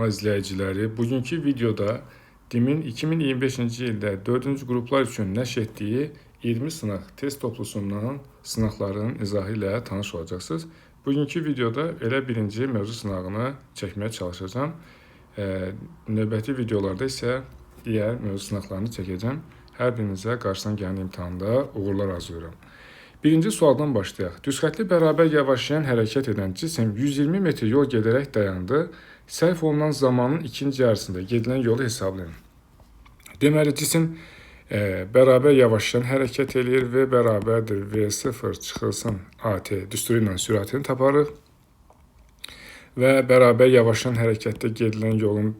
İzləyiciləri, bugünkü videoda DİM-in 2025-ci ildə 4-cü qruplar üçün nəşr etdiyi 20 sınaq test toplusundan sınaqların izahı ilə tanış olacaqsınız. Bugünkü videoda elə birinci mövzu sınağını çəkməyə çalışacağım. Növbəti videolarda isə digər mövzu sınaqlarını çəkəcəm. Hər birinizə qarşıdan gələn imtahanda uğurlar arzulayıram. Birinci sualdan başlayaq. Düzxətli bərabər yavaşlayan hərəkət edən cisim 120 metr yol gedərək dayandı. Sərf olunan zamanın ikinci yarısında gedilən yolu hesablayın. Deməli, cisim bərabər yavaşlayan hərəkət edir və bərabərdir V0 çıxılsın AT düsturu ilə sürətini taparıq. Və bərabər yavaşlayan hərəkətdə gedilən yolun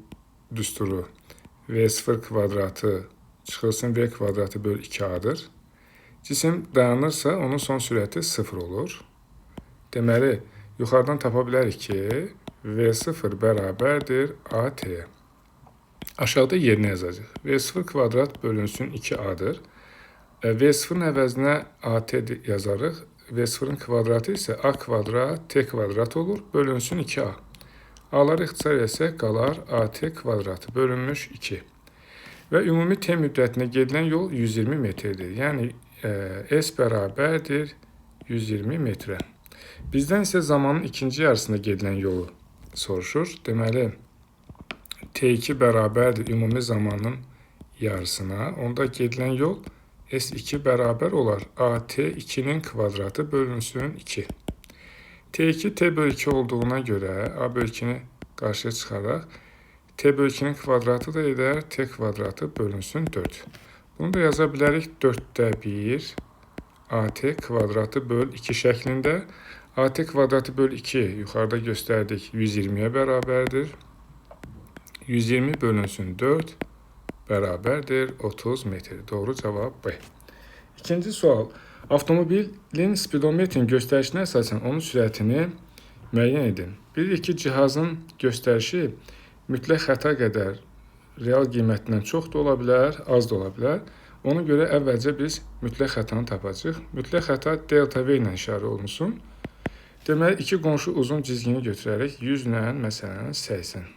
düsturu V0 kvadratı çıxılsın V kvadratı bölü 2A'dır. Cisim dayanırsa onun son sürəti 0 olur. Deməli, yuxarıdan tapa bilərik ki, V0 bərabərdir AT. Aşağıda yerinə yazacaq. V0 kvadrat bölünsün 2A'dır. V0'ın əvəzinə AT yazarıq. V0'ın kvadratı isə A kvadrat T kvadrat olur. Bölünsün 2A. A'ları ixtisar etsək qalar AT kvadratı bölünmüş 2. Və ümumi T müddətinə gedilən yol 120 metrdir. Yəni, S bərabərdir 120 metrə. Bizdən isə zamanın ikinci yarısında gedilən yolu soruşur. Deməli, T2 bərabərdir ümumi zamanın yarısına. Onda gedilən yol S2 bərabər olar AT2'nin kvadratı bölünsün 2. T2 T bölü 2 olduğuna görə A bölü 2'ni qarşıya çıxaraq T bölü 2'nin kvadratı da edər T kvadratı bölünsün 4. Bunu da yaza bilərik 4'də 1 AT kvadratı böl 2 şəklində. AT kvadratı böl 2 yuxarıda göstərdik 120'ye bərabərdir. 120 bölünsün 4 bərabərdir 30 metr. Doğru cavab B. İkinci sual. Avtomobilin spidometrin göstərişinə əsasən onun sürətini müəyyən edin. Bilirik ki, cihazın göstərişi mütləq xəta qədər real qiymətindən çox da ola bilər, az da ola bilər. Ona görə əvvəlcə biz mütləq xətanı tapacağıq. Mütləq xəta delta V ilə işarə olunsun. Deməli, iki qonşu uzun cizgini götürərək 100 ilə məsələn 80.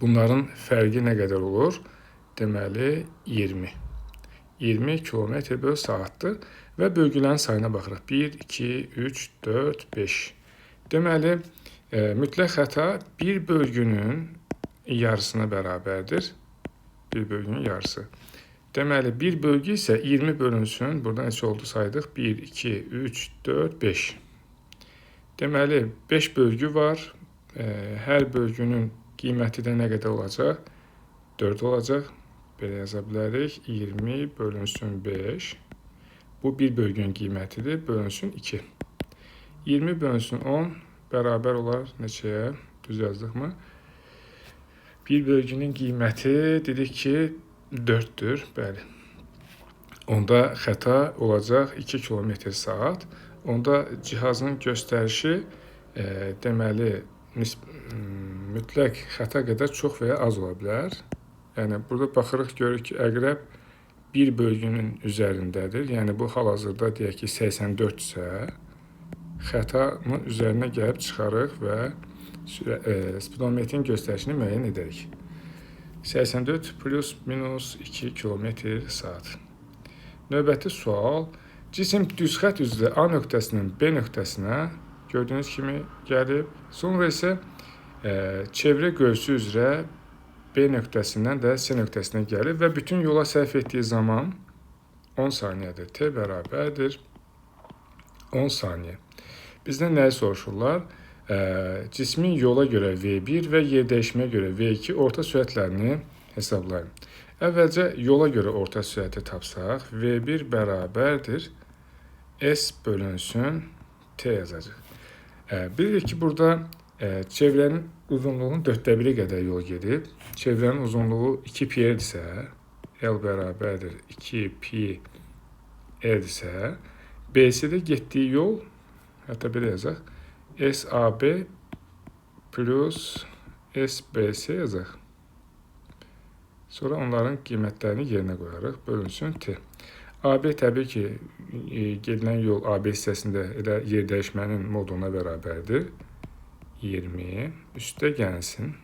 Bunların fərqi nə qədər olur? Deməli, 20. 20 km bölü saatdır və bölgülərin sayına baxırıq. 1, 2, 3, 4, 5. Deməli, mütləq xəta bir bölgünün yarısına bərabərdir. Bir bölgünün yarısı. Deməli, bir bölgü isə 20 bölünsün. Burada neçə oldu saydıq? 1, 2, 3, 4, 5. Deməli, 5 bölgü var. Hər bölgünün qiyməti də nə qədər olacaq? 4 olacaq. Belə yaza bilərik. 20 bölünsün 5. Bu bir bölgünün qiymətidir. Bölünsün 2. 20 bölünsün 10 bərabər olar neçəyə? Düz yazdıqmı? Bir bölgünün qiyməti dedik ki 4'dür. Bəli. Onda xəta olacaq 2 km saat. Onda cihazın göstərişi deməli mütləq xəta qədər çox və ya az ola bilər. Yəni, burada baxırıq, görürük ki, əqrəb bir bölgünün üzərindədir. Yəni, bu hal-hazırda deyək ki, 84 isə xətanın üzərinə gəlib çıxarıq və spidometrin göstərişini müəyyən edərik. 84 plus minus 2 km saat. Növbəti sual. Cisim düz xət üzrə A nöqtəsindən B nöqtəsinə gördüyünüz kimi gəlib. Sonra isə çevrə qövsü üzrə B nöqtəsindən də C nöqtəsinə gəlib və bütün yola sərf etdiyi zaman 10 saniyədir. T bərabərdir 10 saniyə. Bizdən nəyi soruşurlar? Cismin yola görə V1 və yer dəyişməyə görə V2 orta sürətlərini hesablayın. Əvvəlcə yola görə orta sürəti tapsaq, V1 bərabərdir S bölünsün T yazacaq. Bilirik ki, burada çevrənin uzunluğunun 4'də 1'i qədər yol gedib. Çevrənin uzunluğu 2 pi r-dirsə, L bərabərdir 2 pi r-dirsə, BC-də getdiyi yol, hətta belə yazaq, SAB plus SBC yazaq. Sonra onların qiymətlərini yerinə qoyarıq. Bölünsün T. AB təbii ki, gedilən yol AB hissəsində elə yer dəyişmənin moduna bərabərdir. 20 üstə gəlsin.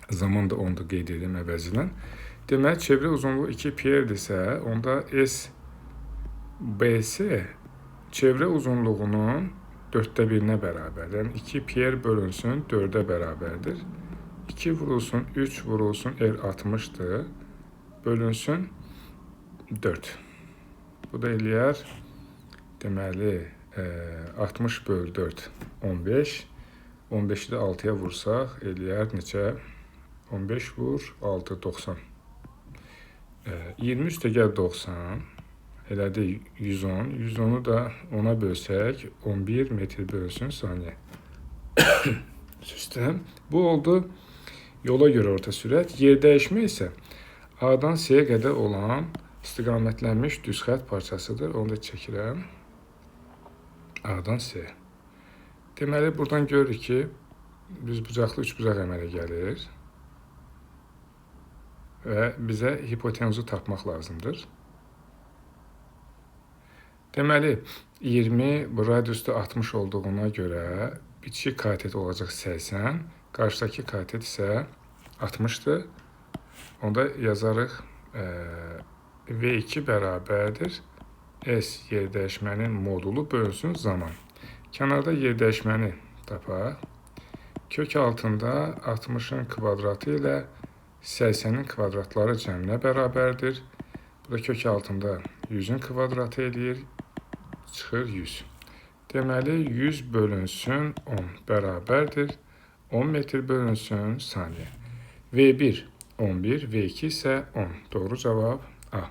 Zaman da 10'da qeyd edim əvəzindən. Deməli, çevrə uzunluğu 2 π'dirsə, onda SBS çevrə uzunluğunun 1/4-ə bərabərdir. Yəni 2 π bölünsün 4-ə bərabərdir. 2 vurulsun 3 vurulsun R 60'dır. Bölünsün 4. Bu da eləyər, deməli, 60 bölü 4, 15. 15'i də 6'ya vursaq, eləyər neçə? 15 vur, 6, 90. 20 üstəgəl 90, elədi 110. 110'u da 10'a bölsək, 11 metr bölünsün saniyə. Sistem. Bu oldu yola görə orta sürət. Yer dəyişmə isə A-dan C-yə qədər olan istiqamətlənmiş düz xətt parçasıdır. Onu da çəkirəm. A-dan C. Deməli, buradan görürük ki, düzbucaqlı üçbucaq əmələ gəlir və bizə hipotenuzu tapmaq lazımdır. Deməli, 20 bu radiusda 60 olduğuna görə bitişik katet olacaq 80, qarşıdakı katet isə 60'dır. Onda yazarıq V2 bərabərdir S yer dəyişmənin modulu bölünsün zaman. Kənarda yer dəyişməni tapaq. Kök altında 60'ın kvadratı ilə 80'in kvadratları cəminə bərabərdir. Bu da kök altında 100'ün kvadratı eləyir. Çıxır 100. Deməli, 100 bölünsün 10 bərabərdir. 10 metr bölünsün saniyə. V1 11, V2 isə 10. Doğru cavab A.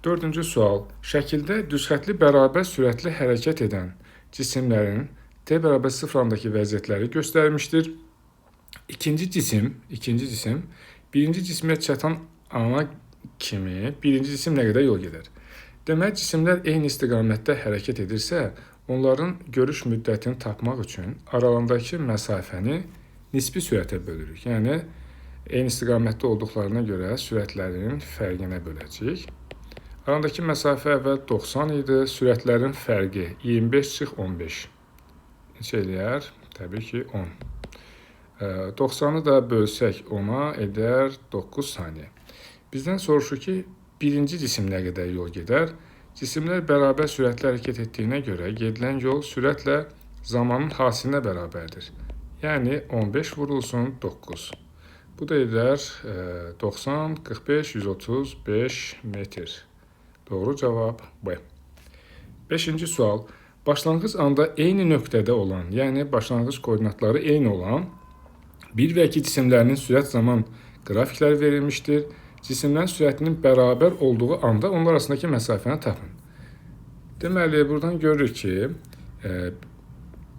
4-cü sual. Şəkildə düzxətli bərabər sürətli hərəkət edən cisimlərin T bərabər 0-andakı vəziyyətləri göstərmişdir. İkinci cisim birinci cisimə çatan ana kimi birinci cisim nə qədər yol gedər? Demək, cisimlər eyni istiqamətdə hərəkət edirsə, onların görüş müddətini tapmaq üçün aralarındakı məsafəni nisbi sürətə bölürük. Yəni, eyni istiqamətdə olduqlarına görə sürətlərin fərqinə böləcəyik. Aralarındakı məsafə əvvəl 90 idi, sürətlərin fərqi 25-15. Neçə eləyər? Təbii ki, 10. 90'ı da bölsək 10'a edər 9 saniyə. Bizdən soruşur ki, birinci cisim nə qədər yol gedər? Cisimlər bərabər sürətlə hərəkət etdiyinə görə gedilən yol sürətlə zamanın hasilinə bərabərdir. Yəni 15 vurulsun 9. Bu da edər 90, 45, 135 metr. Doğru cavab B. 5-ci sual. Başlanğıc anda eyni nöqtədə olan, yəni başlanğıc koordinatları eyni olan bir və iki cisimlərinin sürət zaman qrafikləri verilmişdir. Cisimlərin sürətinin bərabər olduğu anda onlar arasındakı məsafəni tapın. Deməli, buradan görürük ki,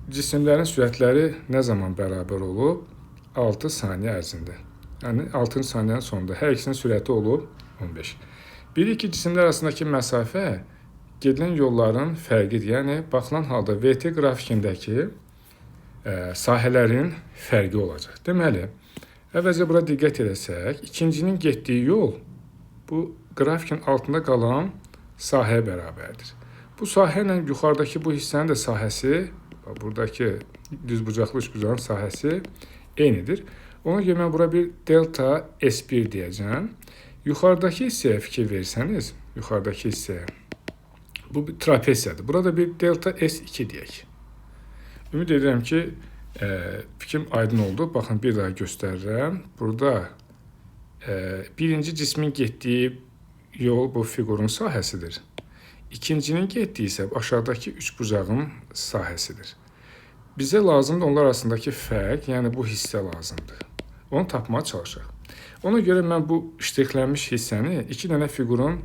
cisimlərin sürətləri nə zaman bərabər olub? 6 saniyə ərzində. Yəni, 6 saniyənin sonunda hər ikisinin sürəti olub 15. Bir-iki cisimlər arasındakı məsafə gedilən yolların fərqidir. Yəni, baxılan halda VT qrafikindəki sahələrin fərqi olacaq. Deməli, əvvəlcə bura diqqət edəsək, ikincinin getdiyi yol bu qrafikin altında qalan sahəyə bərabərdir. Bu sahə ilə yuxarıdakı bu hissənin də sahəsi, buradakı düzbucaqlı üçbucağın sahəsi eynidir. Ona görə mən bura bir delta S1 deyəcəm. Yuxarıdakı hissəyə fikir versəniz, yuxarıdakı hissəyə, bu bir trapesiyadır. Burada bir delta S2 deyək. Ümid edirəm ki, fikrim aydın oldu. Baxın, bir daha göstərirəm. Burada birinci cismin getdiyi yol bu fiqurun sahəsidir. İkincinin getdiyi isə aşağıdakı üçbucağın sahəsidir. Bizə lazımdır onlar arasındakı fərq, yəni bu hissə lazımdır. Onu tapmağa çalışaq. Ona görə mən bu ştrixlənmiş hissəni iki dənə fiqurun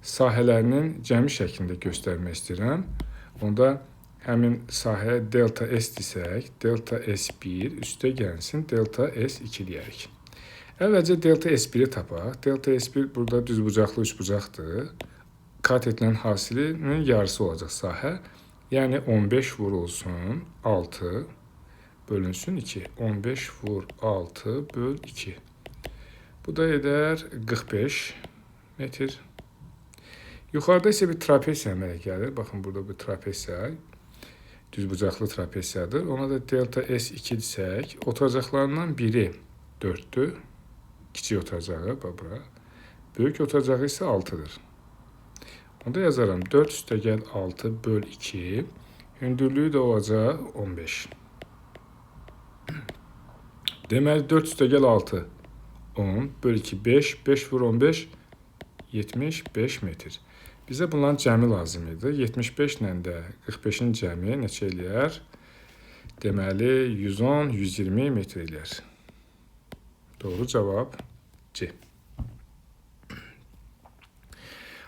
sahələrinin cəmi şəklində göstərmək istəyirəm. Onda həmin sahəyə delta S desək, delta S1 üstə gəlsin, delta S2 deyərik. Əvvəlcə delta S1-i tapaq. Delta S1 burada düzbucaqlı üçbucaqdır. Kat edilən hasilinin yarısı olacaq sahə. Yəni 15 vurulsun 6 bölünsün 2. 15 vur 6 böl 2. Bu da edər 45 metr. Yuxarıda isə bir trapesiya əmələ gəlir. Baxın, burada bir trapesiya. Düzbucaqlı trapesiyadır. Ona da delta S2 desək, oturacaqlarından biri 4'dür. Kiçik oturacağı bura. Böyük oturacağı isə 6'dır. Onda yazaram 4 üstəgəl 6 böl 2. Hündürlüyü də olacaq 15. Deməli 4 üstəgəl 6 10 böl 2 5. 5 vur 15 75 metr. Bizə bunların cəmi lazım idi. 75 ilə də 45-in cəmi neçə eləyər? Deməli 110 120 metr eləyər. Doğru cavab C.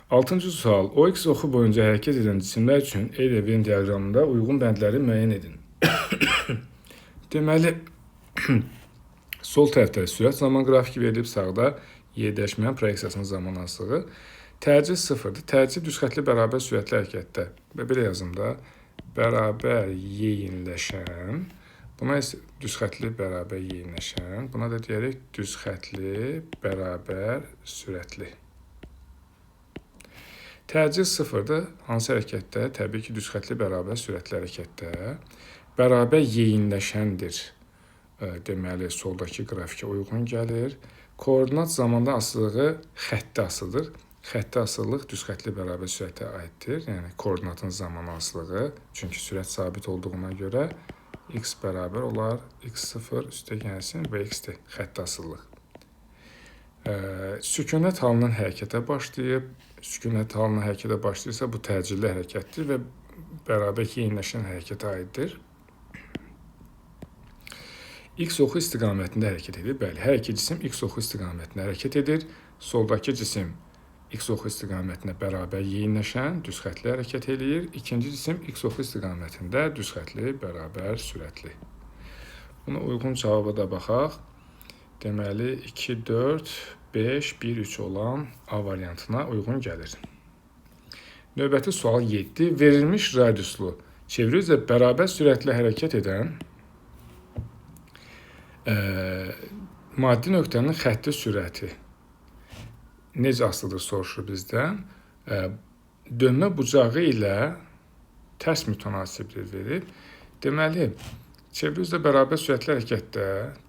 6-cı sual. OX oxu boyunca hərəkət edən cisimlər üçün Eyre-Venn diaqramında uyğun bəndləri müəyyən edin. Deməli, sol tərəfdə sürət zaman qrafiki verilib, sağda Y dəyişmənin proyeksiyasının zaman asılığı. Tərcih 0-dır. Tərcih düzxətli bərabər sürətli hərəkətdə. Və belə yazım da, bərabər yeyinləşən, buna isə düzxətli bərabər yeyinləşən, buna da deyərək düzxətli bərabər sürətli. Tərcih 0-dır. Hansı hərəkətdə? Təbii ki, düzxətli bərabər sürətli hərəkətdə. Bərabər yeyinləşəndir. Deməli, soldakı qrafikə uyğun gəlir. Koordinat zamanda asılılığı xəttə asılıdır. Xəttə asılılıq düzxətli bərabər sürətə aiddir. Yəni, koordinatın zaman asılılığı. Çünki sürət sabit olduğuna görə x bərabər olar x0 üstə gəlsin və x-dir. Xəttə asılılıq. Sükunət halından hərəkətə başlayıb. Sükunət halına hərəkətə başlayırsa, bu təcilli hərəkətdir və bərabər yeyinləşən hərəkətə aiddir. X oxu istiqamətində hərəkət edir. Bəli, hər iki cisim X oxu istiqamətində hərəkət edir. Soldakı cisim X oxu istiqamətinə bərabər yeyinləşən, düzxətli hərəkət edir. İkinci cisim X oxu istiqamətində düzxətli, bərabər, sürətli. Buna uyğun cavaba da baxaq. Deməli, 2, 4, 5, 1, 3 olan A variantına uyğun gəlir. Növbəti sual 7. Verilmiş radiuslu çeviri üzrə bərabər sürətlə hərəkət edən maddi nöqtənin xətti sürəti necə asılıdır soruşur bizdən. Dönmə bucağı ilə tərs mütənasibdir verib. Deməli, çeviri üzrə bərabər sürətli hərəkətdə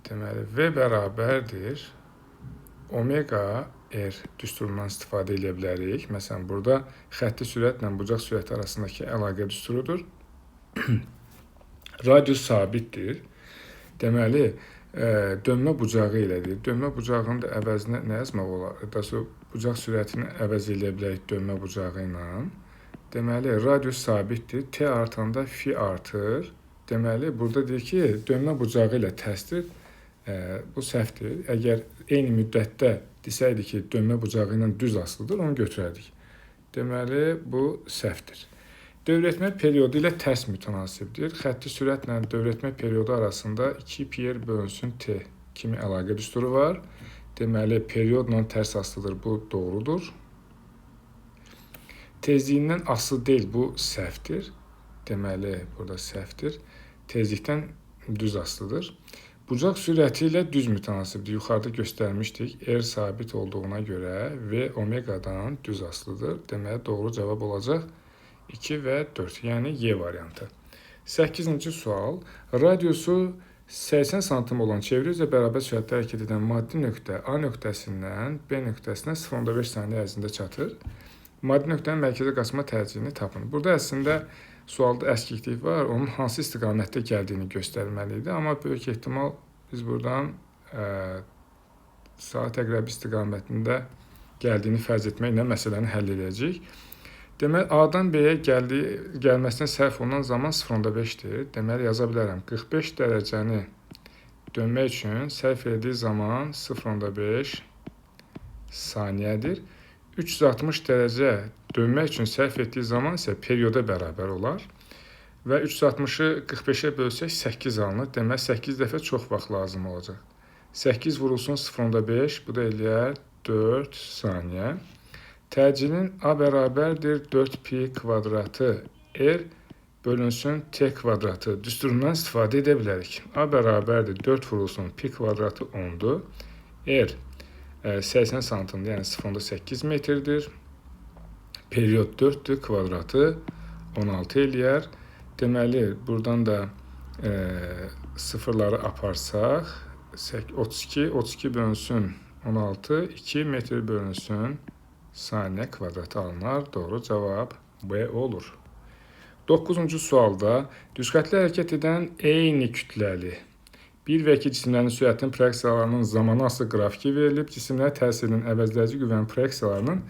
deməli V bərabərdir omega R düsturundan istifadə edə bilərik. Məsələn, burada xətti sürətlə bucaq sürəti arasındakı əlaqə düsturudur. Radius sabitdir. Deməli, dönmə bucağı ilədir. Dönmə bucağının da əvəzinə nə yazmaq olar? Bucaq sürətini əvəz edə bilərik dönmə bucağı ilə. Deməli, radius sabitdir. T artanda fi artır. Deməli, burada deyir ki, dönmə bucağı ilə tərsdir. Bu səhvdir. Əgər eyni müddətdə desəydik ki, dönmə bucağı ilə düz asılıdır, onu götürərdik. Deməli, bu səhvdir. Dövrətmə periodu ilə tərs mütənasibdir. Xətti sürətlə dövrətmə periodu arasında 2 pi r bölünsün t kimi əlaqə düsturu var. Deməli, periodla tərs asılıdır. Bu doğrudur. Tezliyindən asılı deyil, bu səhvdir. Deməli, burada səhvdir. Tezlikdən düz asılıdır. Bucaq sürəti ilə düz mütənasibdir. Yuxarıda göstərmişdik. R sabit olduğuna görə V omeqadan düz asılıdır. Deməli, doğru cavab olacaq 2 və 4, yəni Y variantı. 8-ci sual. Radiusu 80 sm olan çeviri üzrə bərabər sürətlə hərəkət edən maddi nöqtə A nöqtəsindən B nöqtəsinə 0,5 saniyə ərzində çatır. Maddi nöqtənin mərkəzə qaçma tərcihini tapın. Burada əslində sualda əskiklik var. Onun hansı istiqamətdə gəldiyini göstərməli idi. Amma böyük ehtimal biz buradan saat əqrəbi istiqamətində gəldiyini fərz etməklə məsələni həll edəcəyik. Deməli, A-dan B-yə gəlməsinə sərf olunan zaman 0,5-dir. Deməli, yaza bilərəm. 45 dərəcəni dönmək üçün sərf etdiyi zaman 0,5 saniyədir. 360 dərəcə dönmək üçün sərf etdiyi zaman isə periyoda bərabər olar. Və 360-ı 45-ə bölsək 8 alınır. Deməli, 8 dəfə çox vaxt lazım olacaq. 8 vurulsun 0,5, bu da eləyər 4 saniyə. Təcilin A bərabərdir 4 pi kvadratı R bölünsün T kvadratı düsturundan istifadə edə bilərik. A bərabərdir 4 vurulsun pi kvadratı 10-dur. R 80 santimdir, yəni 0,8 metrdir. Periyod 4-dür, kvadratı 16 eləyər. Deməli, buradan da sıfırları aparsaq, 32 bölünsün 16, 2 metr bölünsün saniye kvadratı alınar. Doğru cevap B olur. 9-cu sualda düzxətli hərəkət edən eyni kütləli bir və iki cisimlərin sürətinin proyeksiyalarının zamanı asılı qrafiki verilib. Cisimlərə təsirinin əvəzləyici qüvvənin proyeksiyalarının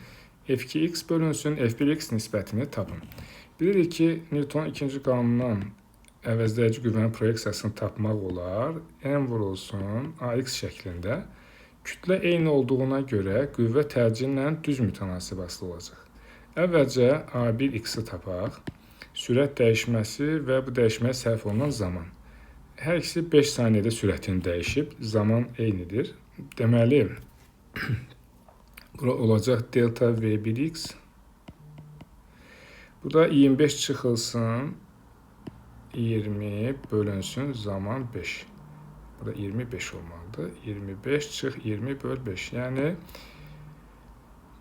F2x bölünsün F1x nisbətini tapın. Bilirik ki, Newton ikinci qanundan əvəzləyici qüvvənin proyeksiyasını tapmaq olar. M vurulsun AX şəklində. Kütlə eyni olduğuna görə qüvvə tərcinlə düz mütənasib asılı olacaq. Əvvəlcə A1x-i tapaq. Sürət dəyişməsi və bu dəyişməyə sərf olunan zaman. Hər ikisi 5 saniyədə sürətini dəyişib, zaman eynidir. Deməli, bura olacaq delta V1x. Bu da 25 çıxılsın 20 bölünsün zaman 5. Bu da 25 olmalıdır. 25 çıx 20 böl 5. Yəni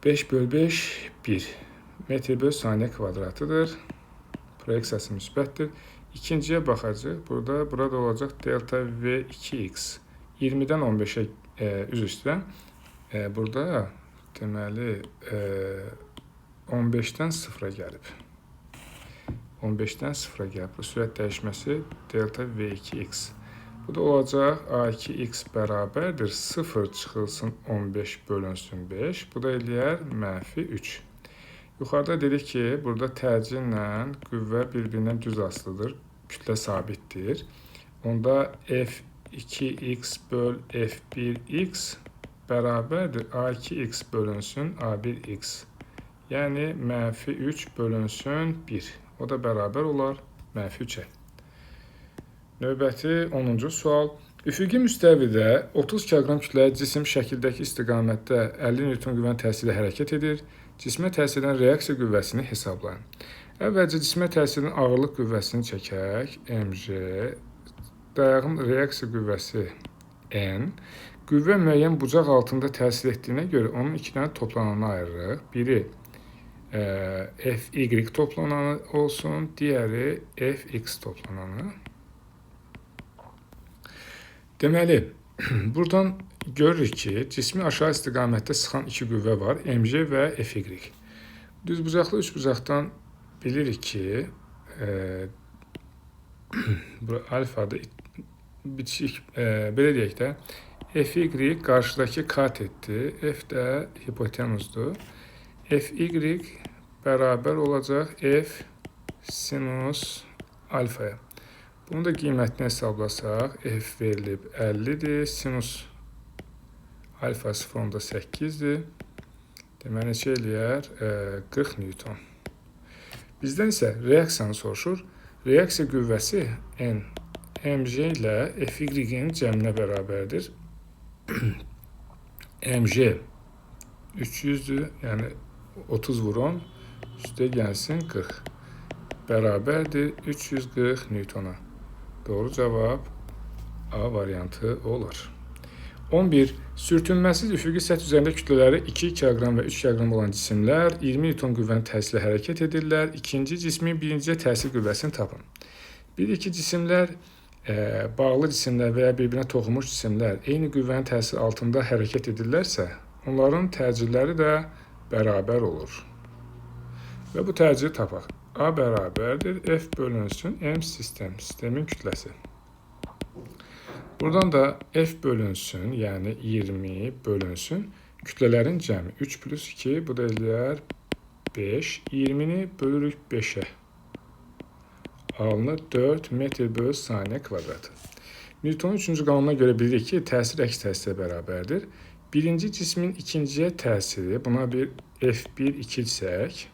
5 böl 5 1 metr böl saniyə kvadratıdır. Proyeksiyası müsbətdir. İkinciyə baxacaq. Burada olacaq delta V2x. 20-dən 15-ə üz üstə. Burada deməli 15-dən 0-a gəlib. 15-dən 0-a gəlib. Bu sürət dəyişməsi delta V2x. Bu da olacaq A2x bərabərdir. 0 çıxılsın 15 bölünsün 5. Bu da eləyər -3. Yuxarıda dedik ki, burada tərcinlə qüvvə bir-birindən düz asılıdır, kütlə sabitdir. Onda F2x böl F1x bərabərdir A2x bölünsün A1x. Yəni -3 bölünsün 1. O da bərabər olar -3-ə. Növbəti 10-cu sual. Üfüqi müstəvidə 30 kq kütləli cisim şəkildəki istiqamətdə 50 Newton qüvvənin təsiri ilə hərəkət edir. Cismə təsir edən reaksiya qüvvəsini hesablayın. Əvvəlcə cismə təsir edən ağırlıq qüvvəsini çəkək. mg. Dayağın reaksiya qüvvəsi n. Qüvvə müəyyən bucaq altında təsir etdiyinə görə onun iki dənə toplananını ayırırıq. Biri Fy toplananı olsun, digəri Fx toplananı. Deməli, buradan görürük ki, cismi aşağı istiqamətdə sıxan iki qüvvə var, mg və Fy. Düzbucaqlı üçbucaqdan bilirik ki, alfada bitişik, belə deyək də, Fy qarşıdakı katetdir, F də hipotenuzdur. Fy bərabər olacaq F sinus alfaya. Bunu da qiymətini hesablasaq, F verilib 50-dir, sinus alfası fonda 8-dir. Deməli, neçə eləyər? 40 Newton. Bizdən isə reaksiyanı soruşur. Reaksiya qüvvəsi N, mg ilə Fy-in cəminə bərabərdir. mg 300-dür, yəni 30 vuron, üstə gəlsin 40. Bərabərdir 340 Newtona. Doğru cavab A variantı olar. 11. Sürtünməsiz üfüqi səth üzərində kütlələri 2 kq və 3 kq olan cisimlər 20 Newton qüvvənin təsirlə hərəkət edirlər. İkinci cismin birinciyə təsir qüvvəsini tapın. Bir iki cisimlər, bağlı cisimlər və ya bir-birinə toxunmuş cisimlər eyni qüvvənin təsiri altında hərəkət edirlərsə, onların təcirləri də bərabər olur. Və bu təciri tapaq. A bərabərdir F bölünsün M sistemin kütləsi. Buradan da F bölünsün, yəni 20 bölünsün kütlələrin cəmi 3 plus 2, bu da eləyər 5. 20-ni bölürük 5-ə. Alınır 4 metr böl saniyə kvadratı. Newtonun 3-cü qanununa görə bilirik ki, təsir əks təsirə bərabərdir. Birinci cismin ikinciyə təsiri, buna bir F1-2 desək.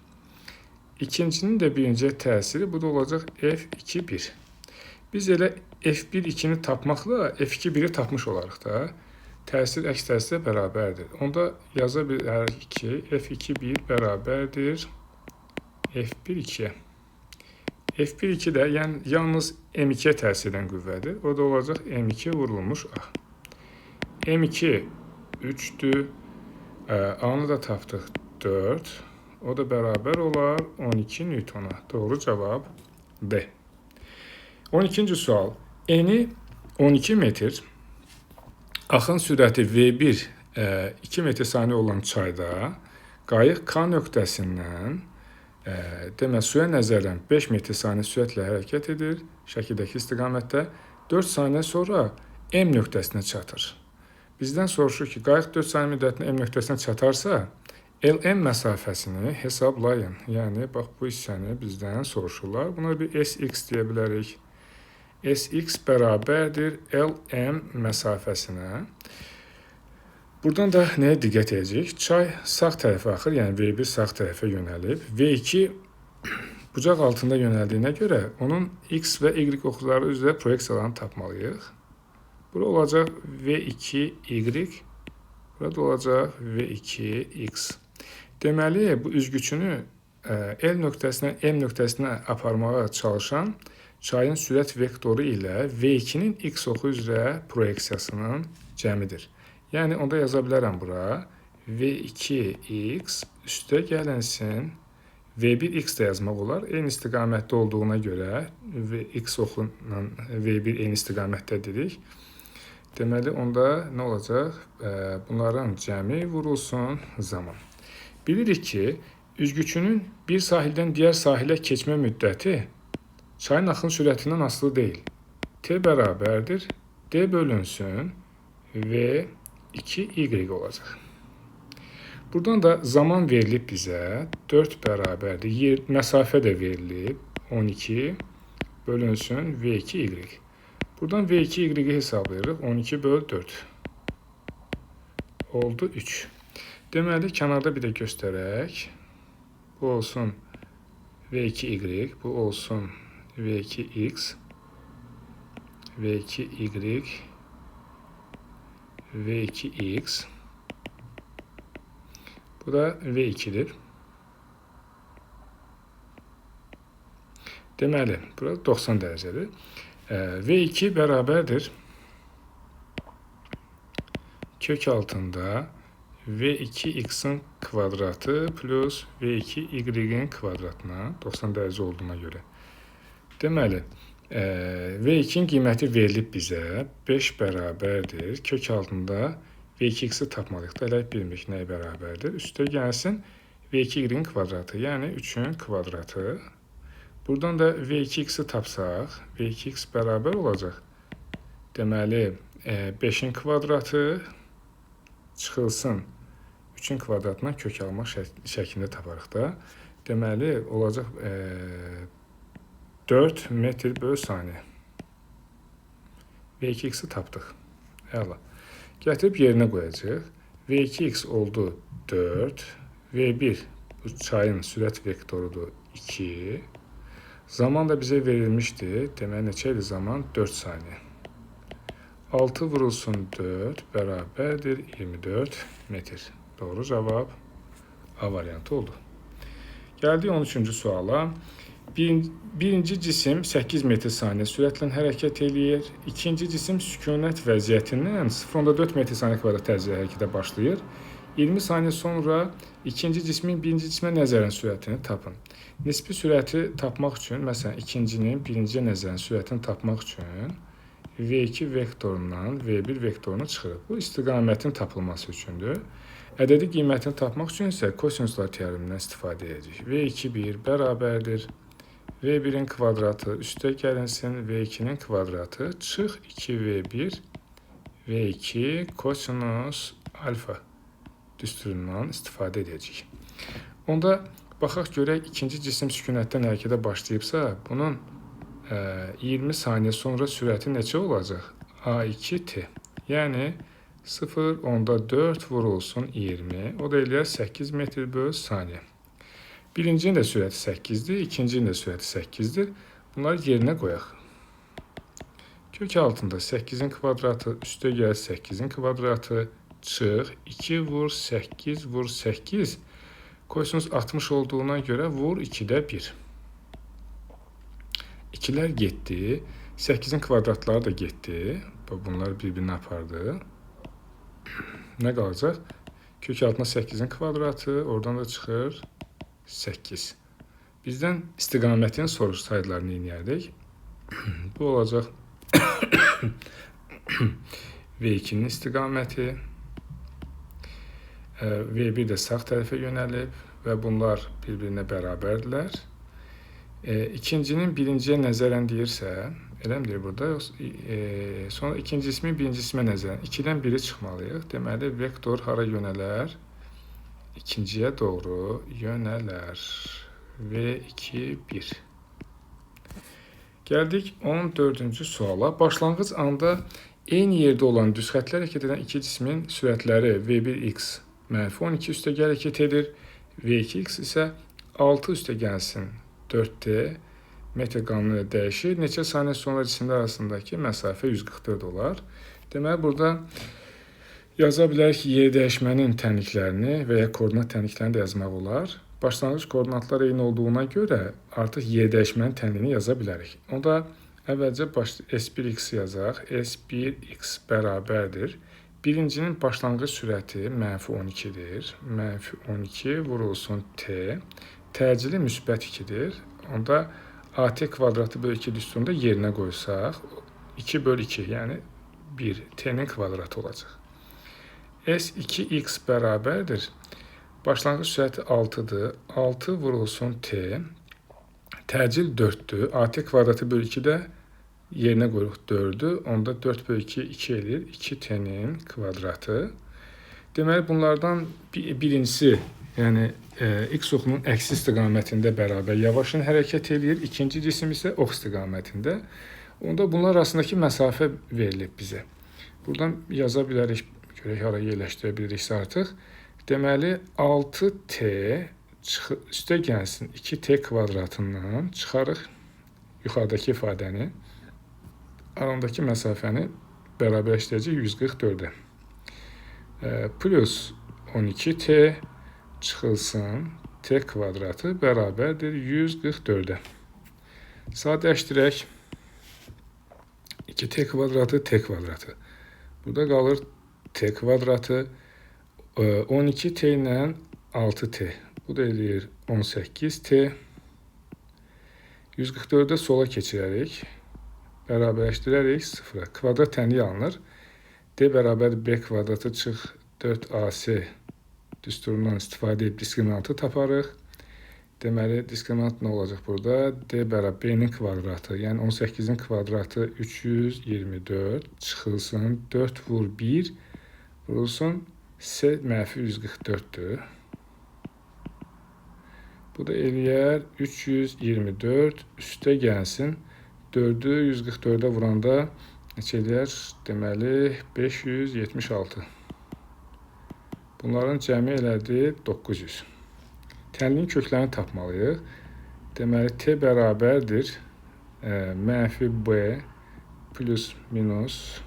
İkincinin də birinciyə təsiri, bu da olacaq F2-1. Biz elə F1-2-ni tapmaqla F2-1-i tapmış olarıq da. Təsir əks təsirə bərabərdir. Onda yaza bilərik ki, F2-1 bərabərdir F1-2-yə. F1-2 də yalnız M2-yə təsir edən qüvvədir. O da olacaq M2 vurulmuş A. M2 3-dür. A-nı da tapdıq 4. O da bərabər olar 12 Newtona. Doğru cavab D. 12-ci sual. Eni 12 metr, Axın sürəti V1 2 metr saniyə olan çayda qayıq K nöqtəsindən demək suya nəzərən 5 metr saniyə sürətlə hərəkət edir, şəkildəki istiqamətdə 4 saniyə sonra M nöqtəsinə çatır. Bizdən soruşur ki, qayıq 4 saniyə müddətində M nöqtəsinə çatarsa, LM məsafəsini hesablayın. Yəni, bax, bu hissəni bizdən soruşurlar. Buna bir SX deyə bilərik. SX bərabərdir LM məsafəsinə. Buradan da nəyə diqqət edəcəyik? Çay sağ tərəfə axır, yəni V1 sağ tərəfə yönəlib. V2 bucaq altında yönəldiyinə görə onun X və Y oxları üzrə proyeksiyalarını tapmalıyıq. Bura olacaq V2Y, burada olacaq V2X. Deməli, bu üzgüçünü L nöqtəsindən M nöqtəsinə aparmağa çalışan çayın sürət vektoru ilə V2-nin X oxu üzrə proyeksiyasının cəmidir. Yəni, onda yaza bilərəm bura V2X üstə gəlinsin V1X də yazmaq olar. Eyni istiqamətdə olduğuna görə X oxu ilə V1 eyni istiqamətdə dedik. Deməli, onda nə olacaq? Bunların cəmi vurulsun zaman. Bilirik ki, üzgüçünün bir sahildən digər sahilə keçmə müddəti çayın axın sürətindən asılı deyil. T bərabərdir, D bölünsün V2Y olacaq. Buradan da zaman verilib bizə 4 bərabərdir, məsafə də verilib 12 bölünsün V2Y. Buradan V2Y hesablayırıq, 12 böl 4 oldu 3. Deməli, kənarda bir də göstərək. Bu olsun V2Y, bu olsun V2X, V2Y, V2X. Bu da V2'dir. Deməli, burada 90 dərəcədir. V2 bərabərdir kök altında V2X'in kvadratı plus V2Y-in kvadratına 90 dərəcə olduğuna görə. Deməli, V2-in qiyməti verilib bizə 5 bərabərdir. Kök altında V2X'i tapmalıyıq da, elə bilmirik nəyə bərabərdir. Üstə gəlsin V2Y-in kvadratı, yəni 3-ün kvadratı. Buradan da V2X'i tapsaq, V2X bərabər olacaq. Deməli, 5-in kvadratı çıxılsın 3-ün kvadratından kök almaq şəklində taparıq da. Deməli, olacaq 4 metr böl saniyə. V2X'i tapdıq. Əla. Gətirib yerinə qoyacaq. V2X oldu 4. V1 bu çayın sürət vektorudur 2. Zaman da bizə verilmişdi. Deməli, neçə idi zaman? 4 saniyə. 6 vurulsun 4 bərabərdir 24 metr. Doğru cavab A variantı oldu. Gəldik 13-cü suala. Birinci cisim 8 metr saniyə sürətlə hərəkət eləyir. İkinci cisim sükunət vəziyyətindən 0,4 metr saniyə kvadrat dərəcədə hərəkətə başlayır. 20 saniyə sonra ikinci cismin birinci cismə nəzərən sürətini tapın. Nisbi sürəti tapmaq üçün, məsələn, ikincinin birinciyə nəzərən sürətini tapmaq üçün V2 vektorundan V1 vektorunu çıxırıq. Bu istiqamətin tapılması üçündür. Ədədi qiymətini tapmaq üçün isə kosinuslar teoremindən istifadə edəcəyik. V2 bərabərdir V1-in kvadratı üstə gəlinsin V2-nin kvadratı çıx 2V1 V2 kosinus alfa düsturundan istifadə edəcəyik. Onda baxaq görək ikinci cisim sükunətdən hərəkətə başlayıbsa, bunun 20 saniyə sonra sürəti neçə olacaq? A2T. Yəni 0,4 vurulsun 20. O da eləyər 8 metr böl saniyə. Birincinin də sürəti 8-dir, ikincinin də sürəti 8-dir. Bunları yerinə qoyaq. Kök altında 8-in kvadratı, üstə gəl 8-in kvadratı, çıx, 2 vur 8 vur 8. Kosinus 60 olduğuna görə vur 2-də 1. 2'lər getdi. 8'in kvadratları da getdi. Bunlar bir-birini apardı. Nə qalacaq? Kök altında 8'in kvadratı, oradan da çıxır 8. Bizdən istiqamətini sorursaydılar nə edərdik? Bu olacaq V2-nin istiqaməti, V1 də sağ tərəfə yönəlib və bunlar bir-birinə bərabərdirlər. İkincinin birinciyə nəzərən deyirsə, eləmdir burada, sonra ikinci ismin birinci ismə nəzərən 2-dən biri çıxmalıyıq. Deməli, vektor hara yönələr? İkinciyə doğru yönələr. V2, 1. Gəldik 14-cü suala. Başlanğıc anda eyni yerdə olan düz xəttlər hərəkət edən iki cismin sürətləri V1x -12 üstəgəl hərəkət edir. V2x isə 6 üstəgəlsin 4t metr qanunu ilə dəyişir. Neçə saniyə sonra cisimlər arasındakı məsafə 144 olar. Deməli, burada yaza bilərik ki, yer dəyişmənin tənliklərini və ya koordinat tənliklərini də yazmaq olar. Başlanğıc koordinatlar eyni olduğuna görə artıq yer dəyişmənin tənliyini yaza bilərik. Onda əvvəlcə S1x yazaq. S1x bərabərdir. Birincinin başlanğıc sürəti -12-dir. -12 vurulsun t. Təcili müsbət 2-dir. Onda at kvadratı bölü 2 düsturunda yerinə qoysaq 2 bölü 2, yəni 1 t-nin kvadratı olacaq. S2x bərabərdir. Başlanğıc sürəti 6-dır. 6 vurulsun t. Təcil 4-dür. At kvadratı bölü 2 də yerinə qoyuruq 4-dür. Onda 4 bölü 2 2 edir. 2t-nin kvadratı. Deməli, bunlardan birincisi, yəni x oxunun əksi istiqamətində bərabər yavaşın hərəkət edir. İkinci cisim isə ox istiqamətində. Onda bunlar arasındakı məsafə verilib bizə. Buradan yaza bilərik, görək hara yerləşdirə biliriksə artıq. Deməli, 6t üstə gəlsin 2t kvadratından çıxarıq yuxarıdakı ifadəni. Arandakı məsafəni bərabərləşdirəcək 144-ə. Plus 12t çıxılsın t kvadratı bərabərdir 144-ə. Sadələşdirək. 2t kvadratı t kvadratı. Burada qalır t kvadratı 12t ilə 6t. Bu da eləyir 18t. 144-də sola keçirərik. Bərabərləşdirərik 0-a. Kvadrat tənliyi alınır. D bərabər b kvadratı çıx 4ac düsturundan istifadə edib diskriminantı taparıq. Deməli, diskriminant nə olacaq burada? D bərabər b-nin kvadratı, yəni 18-in kvadratı 324 çıxılsın 4 vur 1 vurulsun s -144-dür. Bu da eləyər 324 üstə gəlsin. 4-ü 144-ə vuranda neçə eləyər? Deməli, 576. Bunların cəmi elədi 900. Tənliyin köklərini tapmalıyıq. Deməli, t bərabərdir -b plus minus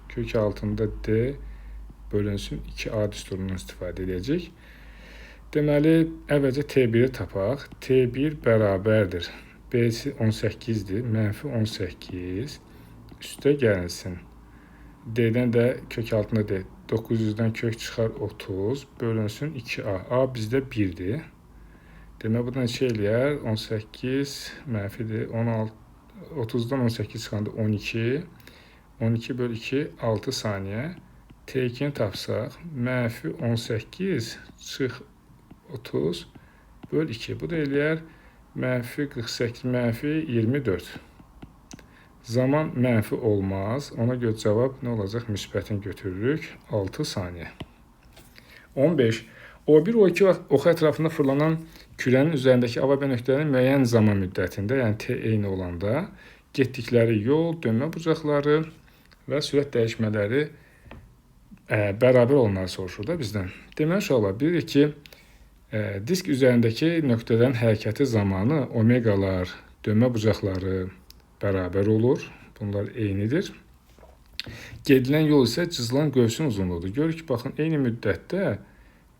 kök altında d bölünsün 2a düsturundan istifadə edəcək. Deməli, əvvəlcə t1-i tapaq. t1 bərabərdir. b-si 18-dir. -18 üstə gəlsin. D-dən də kök altında d. 900-dən kök çıxar 30 bölünsün 2a. A bizdə 1-dir. Demək, bu da neçə eləyər? 18 mənfidir. 30-dan 18 çıxanda 12. 12 bölü 2, 6 saniyə. T2-ni tapsaq, -18 çıx 30 bölü 2. Bu da eləyər -48, -24. Zaman mənfi olmaz. Ona görə cavab nə olacaq? Müsbətin götürürük. 6 saniyə. 15. O1, O2 oxu ətrafında fırlanan kürənin üzərindəki A və B nöqtələrinin müəyyən zaman müddətində, yəni t eyni olanda getdikləri yol, dönmə bucaqları və sürət dəyişmələri bərabər olanları soruşur da bizdən. Deməli, uşaqlar, bilirik ki, disk üzərindəki nöqtələrin hərəkəti zamanı omeqalar, dönmə bucaqları bərabər olur. Bunlar eynidir. Gedilən yol isə cızılan qövsün uzunluğudur. Görürük ki, baxın, eyni müddətdə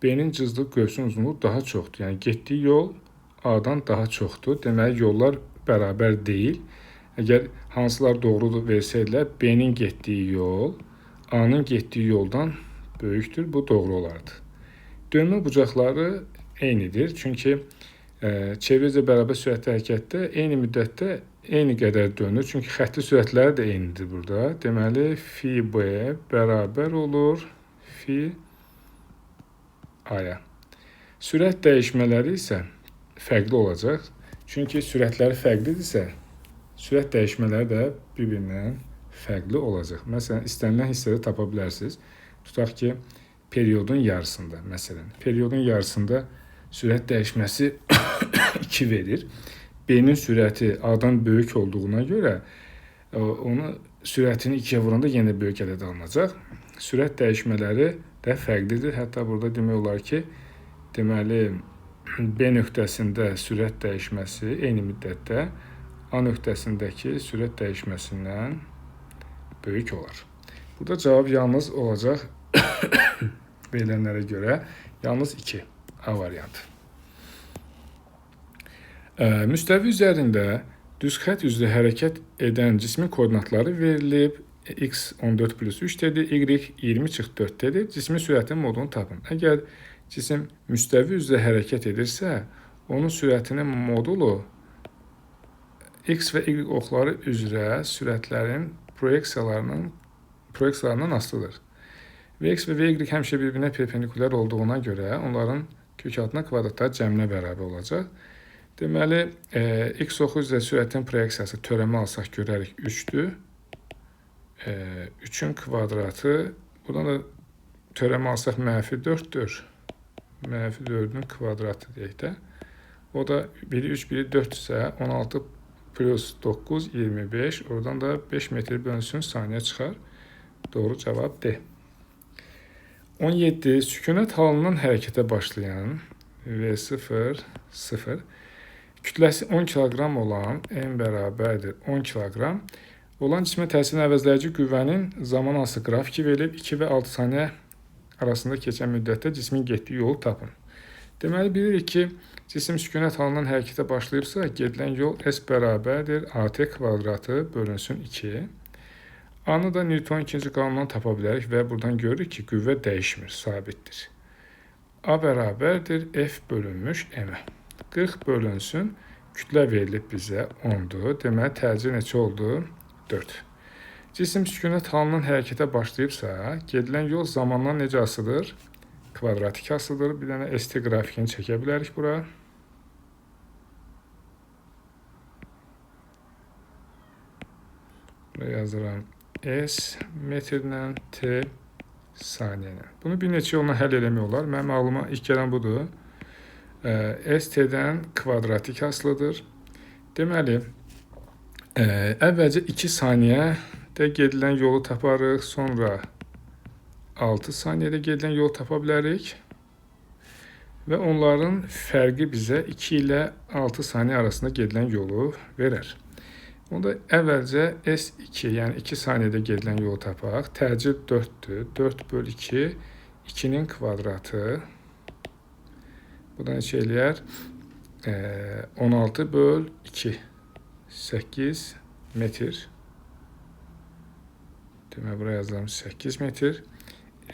B-nin cızdığı qövsün uzunluğu daha çoxdur. Yəni, getdiyi yol A-dan daha çoxdur. Deməli, yollar bərabər deyil. Əgər hansılar doğrudur versəydilər, B-nin getdiyi yol A-nın getdiyi yoldan böyükdür. Bu doğru olardı. Dönmə bucaqları eynidir. Çünki çevrəcə bərabər sürətli hərəkətdə eyni müddətdə eyni qədər dönür. Çünki xətti sürətləri də eynidir burada. Deməli, fi b bərabər olur fi a-ya. Sürət dəyişmələri isə fərqli olacaq. Çünki sürətləri fərqlidirsə, sürət dəyişmələri də bir-birindən fərqli olacaq. Məsələn, istənilən hissədə tapa bilərsiniz. Tutaq ki, periodun yarısında, məsələn, periodun yarısında sürət dəyişməsi 2 verir. B-nin sürəti A-dan böyük olduğuna görə onu sürətini 2-yə vuranda yenə böyük ədəd alınacaq. Sürət dəyişmələri də fərqlidir. Hətta burada demək olar ki, deməli B nöqtəsində sürət dəyişməsi eyni müddətdə A nöqtəsindəki sürət dəyişməsindən böyük olar. Burada cavab yalnız olacaq verilənlərə görə yalnız 2 A variantı. Müstəvi üzərində düz xətt üzrə hərəkət edən cismin koordinatları verilib. X 14 plus 3 dedi, Y 20 çıx 4 dedi. Cismin sürətinin modunu tapın. Əgər cisim müstəvi üzrə hərəkət edirsə, onun sürətinin modulu X və Y oxları üzrə sürətlərin proyeksiyalarından asılıdır. X və Y həmişə bir-birinə perpendikulyar olduğuna görə onların kök altına kvadratları cəminə bərabər olacaq. Deməli, X oxu üzrə sürətin proyeksiyası törəmə alsaq görərik 3-dür. 3-ün kvadratı, buradan da törəmə alsaq mənfi 4-dür. Mənfi 4-ün kvadratı deyək də. O da biri 3, biri 4 isə 16 plus 9, 25. Oradan da 5 metr bölünsün saniyə çıxar. Doğru cavab D. 17. Sükunət halından hərəkətə başlayan V0, 0. Kütləsi 10 kiloqram olan M bərabərdir 10 kiloqram. Olan cismə təsirin əvəzləyici qüvvənin zaman hansı qrafiki verilib 2 və 6 saniyə arasında keçən müddətdə cismin getdiyi yolu tapın. Deməli, bilirik ki, cisim sükunət halından hərəkətə başlayıbsa, gedilən yol S bərabərdir AT kvadratı bölünsün 2. A-nı da Newton ikinci qanundan tapa bilərik və buradan görürük ki, qüvvə dəyişmir, sabitdir. A bərabərdir F bölünmüş M-ə. 40 bölünsün, kütlə verilib bizə 10-dur. Deməli, tərcih neçə oldu? 4. Cisim sükunət halından hərəkətə başlayıbsa, gedilən yol zamandan necə asılıdır? Kvadratik asılıdır. Bir dənə ST qrafikini çəkə bilərik bura. Buraya yazıram S metrlə T saniyələ. Bunu bir neçə yolla həll eləmək olar. Mənim ağlıma ilk gələn budur. ST-dən kvadratik asılıdır. Deməli, əvvəlcə 2 saniyədə gedilən yolu taparıq, sonra 6 saniyədə gedilən yolu tapa bilərik və onların fərqi bizə 2 ilə 6 saniyə arasında gedilən yolu verər. Onda əvvəlcə S2, yəni 2 saniyədə gedilən yolu tapaq. Təcil 4-dür. 4 böl 2, 2-nin kvadratı. Bu da neçə eləyər? 16 böl 2. 8 metr. Demək, buraya yazıram 8 metr.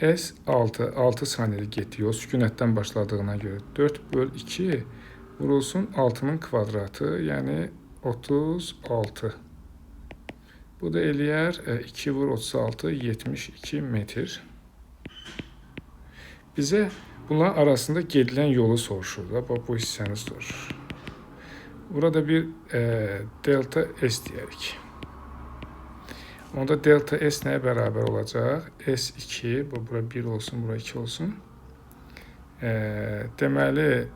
S 6 saniyədə getdi yol. Sükunətdən başladığına görə 4 böl 2 vurulsun 6-nın kvadratı, yəni 36. Bu da eləyər 2 vur 36, 72 metr. Bizə bunların arasında gedilən yolu soruşur da, bu hissəni soruşur. Burada bir delta S deyərik. Onda delta S nəyə bərabər olacaq? S2, bura 1 olsun, bura 2 olsun. Deməli,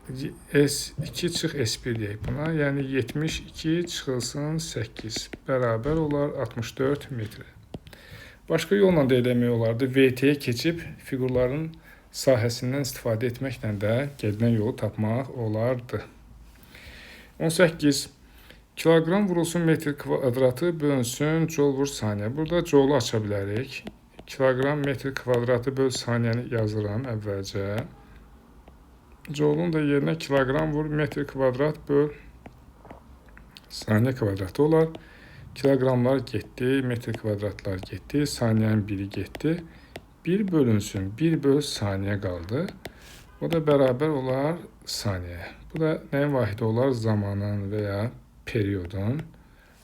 S2 çıx S1 deyək buna. Yəni 72 çıxılsın 8 bərabər olar 64 metr. Başqa yolla da eləmək olardı. VT-yə keçib fiqurların sahəsindən istifadə etməklə də gedilən yolu tapmaq olardı. 18. Kiloqram vurulsun metr kvadratı bölünsün joule vur saniyə. Burada joule aça bilərik. Kiloqram metr kvadratı böl saniyəni yazıram əvvəlcə. Joule'un da yerinə kiloqram vur metr kvadrat böl saniyə kvadratı olar. Kiloqramlar getdi, metr kvadratlar getdi, saniyənin biri getdi. 1 bölünsün, 1 böl saniyə qaldı. O da bərabər olar saniyəyə. Bu da nəyin vahidi olar? Zamanın və ya periyodun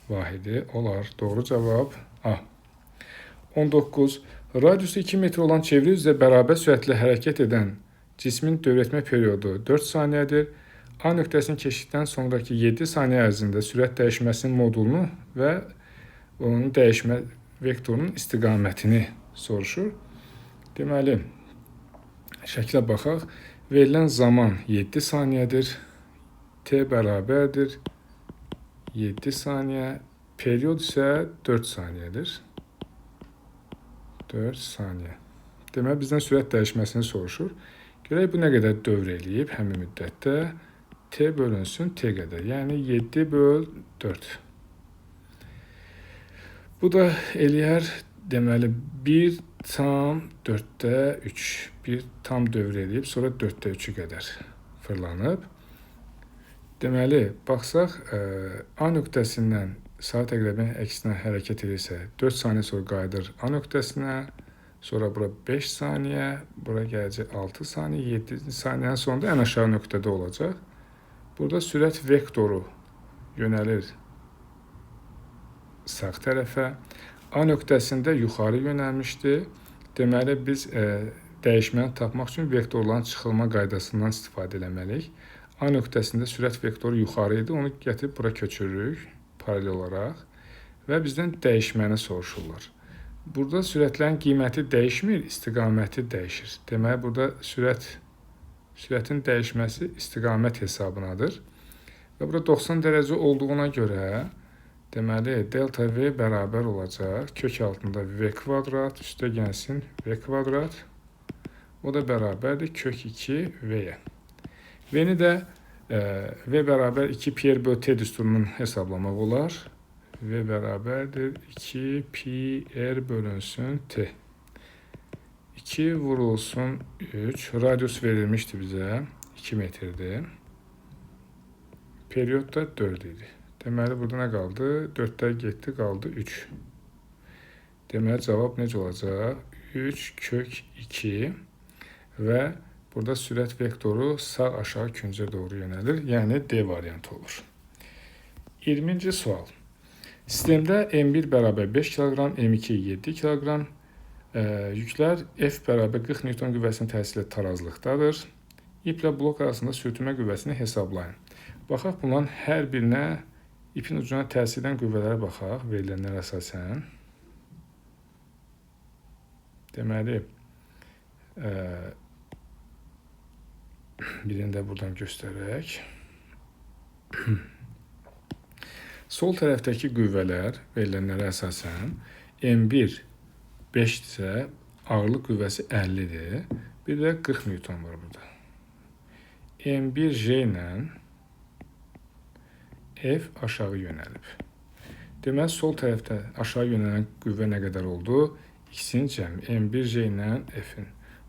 vahidi olar. Doğru cavab A. 19. Radiusu 2 metr olan çevre üzrə bərabər sürətlə hərəkət edən cismin dövrətmə periyodu 4 saniyədir. A nöqtəsini keçdikdən sonraki 7 saniyə ərzində sürət dəyişməsinin modulunu və onun dəyişmə vektorunun istiqamətini soruşur. Deməli, şəklə baxaq. Verilən zaman 7 saniyədir. T bərabərdir 7 saniyə. Periyod isə 4 saniyədir. 4 saniyə. Deməli, bizdən sürət dəyişməsini soruşur. Görək bu nə qədər dövr eləyib həmin müddətdə. T bölünsün T qədər. Yəni 7 böl 4. Bu da eləyər, deməli, 1 tam 4-də 3. 1 tam dövr eləyib, sonra 4-də 3-ü qədər fırlanıb. Deməli, baxsaq, A nöqtəsindən saat əqrəbinin əksinə hərəkət edirsə, 4 saniyə sonra qayıdır A nöqtəsinə, sonra bura 5 saniyə, bura gələcək 6 saniyə, 7 saniyənin sonunda ən aşağı nöqtədə olacaq. Burada sürət vektoru yönəlir sağ tərəfə. A nöqtəsində yuxarı yönəlmişdir. Deməli, biz dəyişməni tapmaq üçün vektorların çıxılma qaydasından istifadə eləməliyik. A nöqtəsində sürət vektoru yuxarı idi, onu gətirib bura köçürürük paralel olaraq və bizdən dəyişməni soruşurlar. Burada sürətlərin qiyməti dəyişmir, istiqaməti dəyişir. Deməli, burada sürətin dəyişməsi istiqamət hesabınadır. Və burada 90 dərəcə olduğuna görə, deməli, delta V bərabər olacaq. Kök altında V kvadrat, üstə gəlsin V kvadrat. O da bərabərdir kök 2 V-yə. V-ni də V bərabər 2 pi r böl T düsturunun hesablamaq olar. V bərabərdir 2 pi r bölünsün T. 2 vurulsun 3. Radius verilmişdi bizə. 2 metrdir. Periyod da 4 idi. Deməli, burada nə qaldı? 4-də getdi, qaldı 3. Deməli, cavab necə olacaq? 3 kök 2 və burada sürət vektoru sağ aşağı küncə doğru yönəlir. Yəni, D variantı olur. 20-ci sual. Sistemdə M1 bərabər 5 kg, M2 7 kg, yüklər F bərabər 40 Newton qüvvəsinin təsirlə tarazlıqdadır. İplə blok arasında sürtünmə qüvvəsini hesablayın. Baxaq, bunların hər birinə ipin ucuna təsir edən qüvvələrə baxaq, verilənlər əsasən. Deməli, birini də buradan göstərək. Sol tərəfdəki qüvvələr verilənlərə əsasən M1 5-dirsə, ağırlıq qüvvəsi 50-dir. Bir də 40 Newton var burada. M1J ilə F aşağı yönəlib. Deməli, sol tərəfdə aşağı yönələn qüvvə nə qədər oldu? İkisinin cəmi M1J ilə F-in.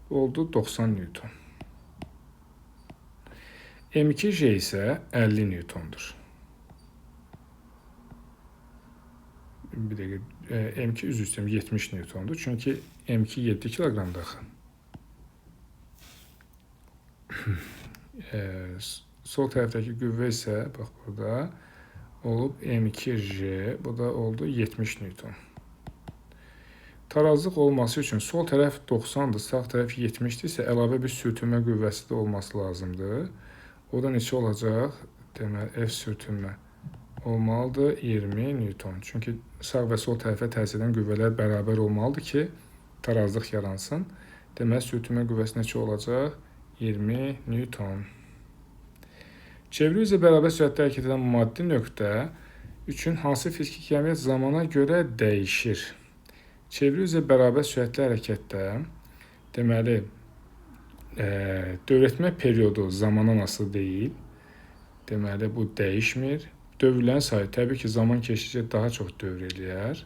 Oldu 90 Newton. M2J isə 50 Newtondur. Bir dəqiqə, M2 üzr istəyirəm 70 Newtondur. Çünki M2 7 kiloqramdır axı. Sol tərəfdəki qüvvə isə, bax burada, olub M2J, bu da oldu 70 Newton. Tarazlıq olması üçün sol tərəf 90-dır, sağ tərəf 70-dirsə, əlavə bir sürtünmə qüvvəsi də olması lazımdır. O da neçə olacaq? Deməli, F sürtünmə olmalıdır 20 Newton. Çünki sağ və sol tərəfə təsir edən qüvvələr bərabər olmalıdır ki, tarazlıq yaransın. Deməli, sürtünmə qüvvəsi neçə olacaq? 20 Newton. Çevre üzrə bərabər sürətdə hərəkət edən maddi nöqtə üçün hansı fiziki cəmiyyət zamana görə dəyişir? Çevre üzrə bərabər sürətli hərəkətdə, deməli, dövrətmə periyodu zamandan asılı deyil. Deməli, bu dəyişmir. Dövrlərin sayı təbii ki, zaman keçdikcə daha çox dövr eləyər.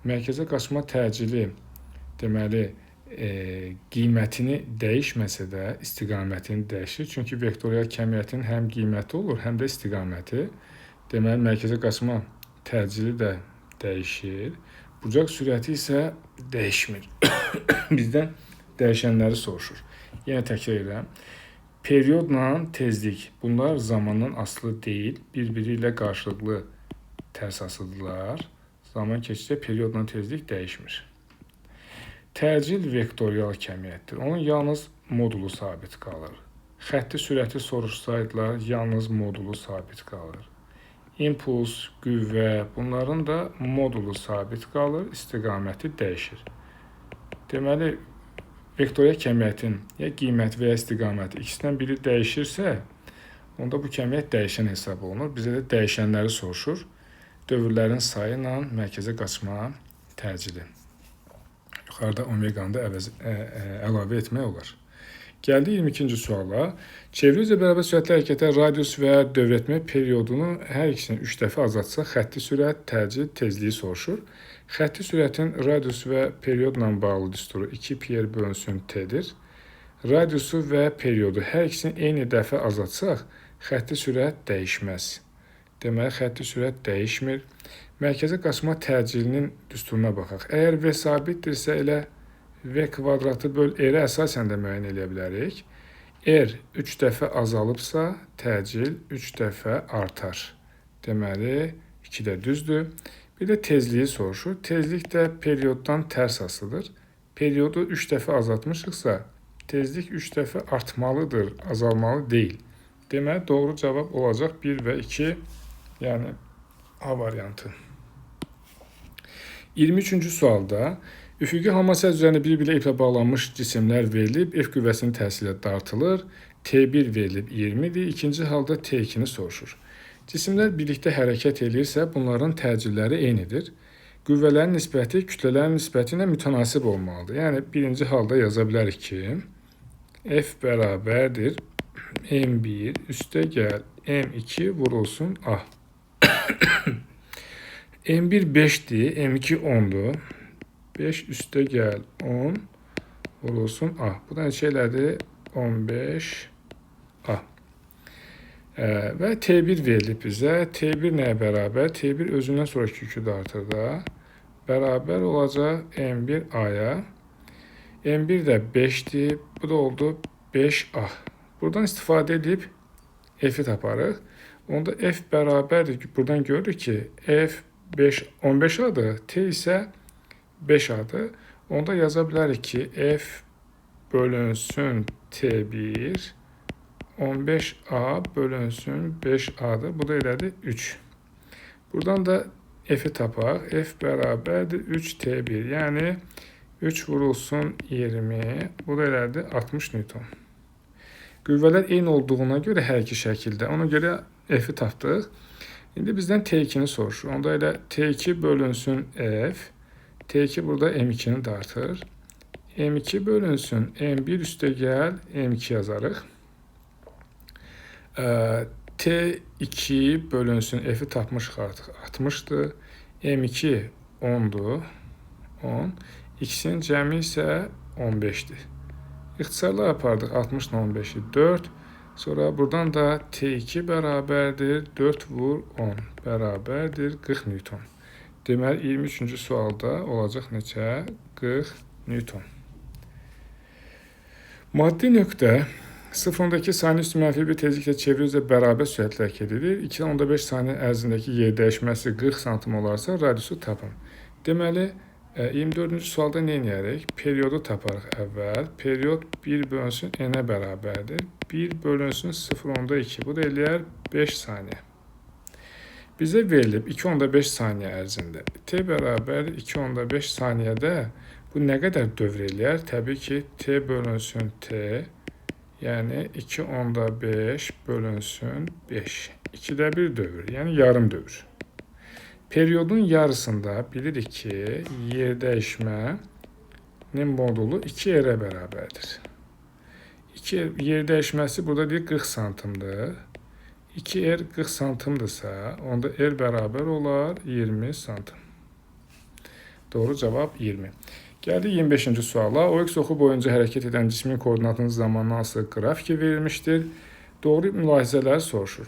Mərkəzə qaçma təcili, deməli, qiymətini dəyişməsə də istiqamətini dəyişir. Çünki vektorial kəmiyyətin həm qiyməti olur, həm də istiqaməti. Deməli, mərkəzə qaçma təcili də dəyişir. Bucaq sürəti isə dəyişmir. Bizdən dəyişənləri soruşur. Yenə təkrar edirəm. Periyodla tezlik. Bunlar zamandan asılı deyil, bir-biri ilə qarşılıqlı tərs asıdırlar. Zaman keçdikcə periyodla tezlik dəyişmir. Təcil vektorial kəmiyyətdir. Onun yalnız modulu sabit qalır. Xətti sürəti soruşsaydılar, yalnız modulu sabit qalır. İmpuls, qüvvə, bunların da modulu sabit qalır, istiqaməti dəyişir. Deməli, vektorial kəmiyyətin ya qiymət və ya istiqaməti ikisindən biri dəyişirsə, onda bu kəmiyyət dəyişən hesab olunur. Bizə də dəyişənləri soruşur. Dövrlərin sayı ilə mərkəzə qaçma təcili. Yuxarıda omeqanı da əlavə etmək olar. Gəldi 22-ci suala. Çeviri üzrə bərabər sürətli hərəkətə radius və dövrətmə periyodunu hər ikisini 3 dəfə azaltsaq, xətti sürət, təcil, tezliyi soruşur. Xətti sürətin radius və periyodla bağlı düsturu 2 pi r bölünsün t-dir. Radiusu və periyodu hər ikisini eyni dəfə azaltsaq, xətti sürət dəyişməz. Deməli, xətti sürət dəyişmir. Mərkəzə qaçma təcilinin düsturuna baxaq. Əgər v sabitdirsə, elə v kvadratı böl r-ə əsasən də müəyyən edə bilərik. R 3 dəfə azalıbsa, təcil 3 dəfə artar. Deməli, 2 də düzdür. Bir də tezliyi soruşur. Tezlik də periyoddan tərs asılıdır. Periyodu 3 dəfə azaltmışıqsa, tezlik 3 dəfə artmalıdır, azalmalı deyil. Deməli, doğru cavab olacaq 1 və 2, yəni A variantı. 23-cü sualda üfüqi hamasiyyə üzərində bir-birlə iplə bağlanmış cisimlər verilib, F qüvvəsinin təsirlə dartılır, T1 verilib 20-dir, ikinci halda T2-ni soruşur. Cisimlər birlikdə hərəkət edirsə, bunların təcilləri eynidir. Qüvvələrin nisbəti kütlələrin nisbəti ilə mütənasib olmalıdır. Yəni, birinci halda yaza bilərik ki, F bərabərdir M1 üstə gəl M2 vurulsun A. M1 5-dir, M2 10-dur. 5 üstə gəl 10 vurulsun A. Bu da neçə elədi? 15 A. Və T1 verilib bizə. T1 nəyə bərabər? T1 özündən sonraki yükü dartır da. Bərabər olacaq M1 A-ya. M1 də 5-dir. Bu da oldu 5A. Buradan istifadə edib F-i taparıq. Onda F bərabərdir. Buradan görürük ki, F 15A-dır, T isə 5A-dır. Onda yaza bilərik ki, F bölünsün T1 15A bölünsün 5A-dır. Bu da elədir 3. Buradan da F-i tapaq. F bərabərdir 3T1. Yəni 3 vurulsun 20. Bu da elədir 60 Newton. Qüvvələr eyni olduğuna görə hər iki şəkildə. Ona görə F-i tapdıq. İndi bizdən T2-ni soruşur. Onda elə T2 bölünsün F. T2 burada M2-ni dartır. M2 bölünsün M1 üstə gəl M2 yazarıq. T2 bölünsün F-i tapmışıq artıq 60-dır. M2 10-dur. 10. İkisinin cəmi isə 15-dir. İxtisarlar apardıq. 60 ilə 15-i 4. Sonra buradan da T2 bərabərdir 4 vur 10 bərabərdir 40 Newton. Deməli 23-cü sualda olacaq neçə? 40 Newton. Maddi nöqtə 0.2 saniyə üstü mənfi bir tezliklə çeviri üzrə bərabər sürətlə hərəkət edir. 2.5 saniyə ərzindəki yer dəyişməsi 40 sm olarsa radiusu tapın. Deməli 24-cü sualda nə edərik? Periyodu taparıq əvvəl. Periyod 1 bölünsün n-ə bərabərdir. 1 bölünsün 0.2. Bu da eləyər 5 saniyə. Bizə verilib 2.5 saniyə ərzində. T bərabər 2.5 saniyədə bu nə qədər dövr eləyər? Təbii ki, T bölünsün T, yəni 2.5 bölünsün 5. 2də 1 dövr, yəni yarım dövr. Periyodun yarısında bilirik ki, yer dəyişmənin modulu 2R-ə bərabərdir. Yer dəyişməsi burada deyir 40 santimdir. 2R 40 santimdirsə, onda R bərabər olar 20 santim. Doğru cavab 20. Gəldi 25-ci suala. OX oxu boyunca hərəkət edən cismin koordinatının zamanına asılı qrafiki verilmişdir. Doğru mülahizələri soruşur.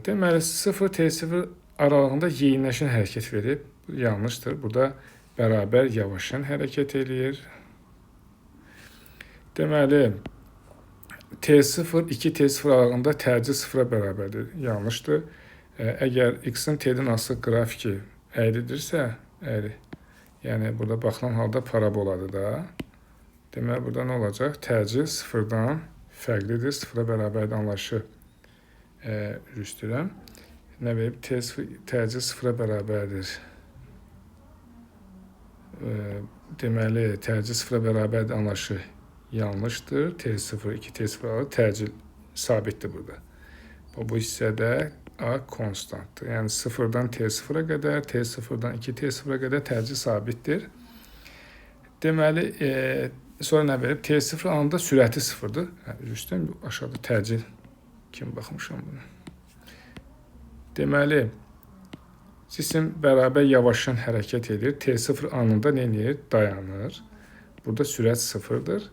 Deməli, 0T0 aralığında yeyinləşən hərəkət verib. Yanlışdır. Burada bərabər yavaşın hərəkət eləyir. Deməli, T0, 2T0 aralığında təcil 0-a bərabərdir. Yanlışdır. Əgər x-in t-dən asılı qrafiki əyridirsə, əyri, yəni burada baxılan halda paraboladır da. Deməli, burada nə olacaq? Təcil 0-dan fərqlidir, 0-a bərabərdir anlayışı üstürəm. Nə verib? Təcil 0-a bərabərdir. Deməli, təcil 0-a bərabərdir anlayışı yanlışdır. T0, 2T0 təcil sabitdir burada. Bu hissədə A konstantdır. Yəni 0-dan T0-a qədər, T0-dan 2T0-a qədər təcil sabitdir. Deməli, sonra nə verib? T0 anında sürəti 0-dır. Üstdən aşağıda təcil kimi baxmışam buna. Deməli, cisim bərabər yavaşdan hərəkət edir. T0 anında nə edir? Dayanır. Burada sürət 0-dır.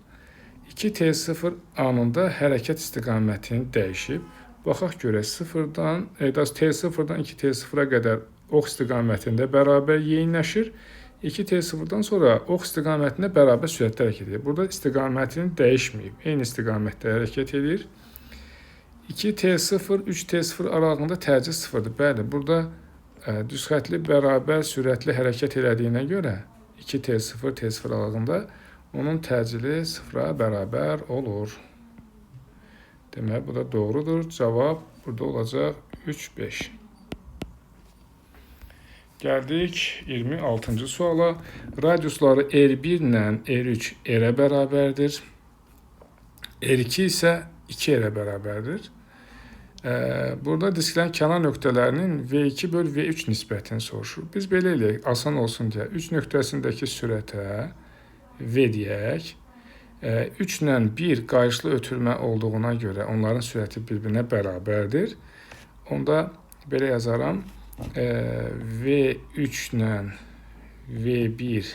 2T0 anında hərəkət istiqamətini dəyişib. Baxaq görək, T0-dan 2T0-a qədər ox istiqamətində bərabər yeyinləşir. 2T0-dan sonra ox istiqamətində bərabər sürətdə hərəkət edir. Burada istiqamətini dəyişməyib, eyni istiqamətdə hərəkət edir. 2T0, 3T0 aralığında təcil 0-dır. Bəli, burada düzxətli bərabər sürətli hərəkət elədiyinə görə 2T0, T0 aralığında onun təcili 0-a bərabər olur. Demək, bu da doğrudur. Cavab burada olacaq 3-5. Gəldik 26-cı suala. Radiusları R1 ilə R3 R-ə bərabərdir. R2 isə 2 R-ə bərabərdir. Burada disklərin kənar nöqtələrinin V2 böl V3 nisbətini soruşur. Biz belə eləyək, asan olsun deyə 3 nöqtəsindəki sürətə V deyək. 3 ilə 1 qayışlı ötürmə olduğuna görə onların sürəti bir-birinə bərabərdir. Onda belə yazaram. V3 ilə V1